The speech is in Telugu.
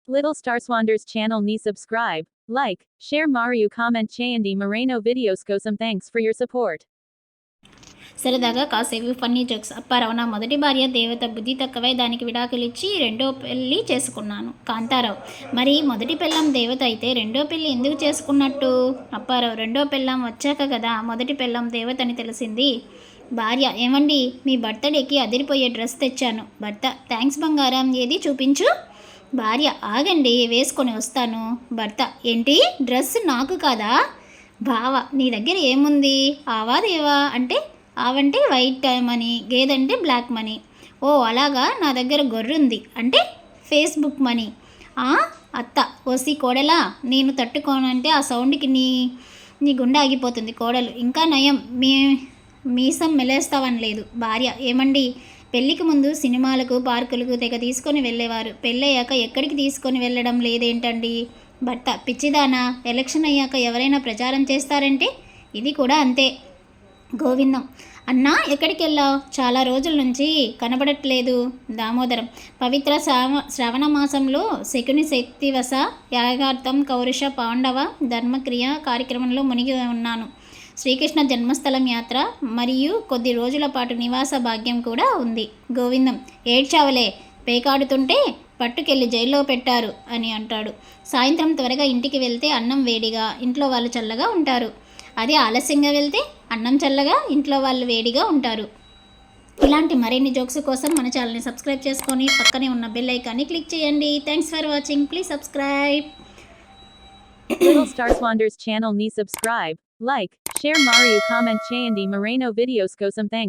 Little Star Swanders channel ni subscribe, like, share Mariu comment చేయండి Moreno videos కోసం thanks for your support. సరదాగా కాసేపు ఫన్నీ జోక్స్. అప్పారావు, నా మొదటి భార్య దేవత బుద్ధి తక్కువై దానికి విడాకులిచ్చి రెండో పెళ్ళి చేసుకున్నాను. కాంతారావు, మరి మొదటి పెళ్ళాం దేవత అయితే రెండో పెళ్ళి ఎందుకు చేసుకున్నట్టు? అప్పారావు, రెండో పెళ్ళాం వచ్చాక కదా మొదటి పెళ్ళాం దేవత అని తెలిసింది. భార్య, ఏమండి మీ బర్త్డేకి అదిరిపోయే డ్రెస్ తెచ్చాను. భర్త, థ్యాంక్స్ బంగారం, ఏది చూపించు. భార్య, ఆగండి వేసుకొని వస్తాను. భర్త, ఏంటి డ్రెస్ నాకు కాదా? బావ, నీ దగ్గర ఏముంది? ఆవాదేవా అంటే ఆవంటే వైట్ మనీ, గేదంటే బ్లాక్ మనీ. ఓ అలాగా, నా దగ్గర గొర్రుంది అంటే ఫేస్బుక్ మనీ. అత్త, ఓసి కోడలా, నేను తట్టుకోనంటే ఆ సౌండ్కి నీ గుండె ఆగిపోతుంది. కోడలు, ఇంకా నయం మీసం మెలేస్తావని లేదు. భార్య, ఏమండి పెళ్ళికి ముందు సినిమాలకు పార్కులకు తెగ తీసుకొని వెళ్ళేవారు, పెళ్ళయ్యాక ఎక్కడికి తీసుకొని వెళ్ళడం లేదేంటండి? భర్త, పిచ్చిదానా, ఎలక్షన్ అయ్యాక ఎవరైనా ప్రచారం చేస్తారంటే ఇది కూడా అంతే. గోవిందం, అన్నా ఎక్కడికి వెళ్ళావు? చాలా రోజుల నుంచి కనబడట్లేదు. దామోదరం, పవిత్ర శ్రవణ మాసంలో శకుని శక్తివశ యాగార్థం కౌరుష పాండవ ధర్మక్రియ కార్యక్రమంలో మునిగి ఉన్నాను. శ్రీకృష్ణ జన్మస్థలం యాత్ర మరియు కొద్ది రోజుల పాటు నివాస భాగ్యం కూడా ఉంది. గోవిందం, ఏడ్చావలే, పేకాడుతుంటే పట్టుకెళ్ళి జైల్లో పెట్టారు అని అంటాడు. సాయంత్రం త్వరగా ఇంటికి వెళ్తే అన్నం వేడిగా, ఇంట్లో వాళ్ళు చల్లగా ఉంటారు. అదే ఆలస్యంగా వెళ్తే అన్నం చల్లగా, ఇంట్లో వాళ్ళు వేడిగా ఉంటారు. ఇలాంటి మరిన్ని జోక్స్ కోసం మన ఛానల్ని సబ్స్క్రైబ్ చేసుకొని పక్కనే ఉన్న బెల్ ఐకాన్ని క్లిక్ చేయండి. Thanks for watching. Please subscribe. Little Star Swanders channel ni subscribe, like, share Mariu comment చేయండి Moreno videos కోసం thanks.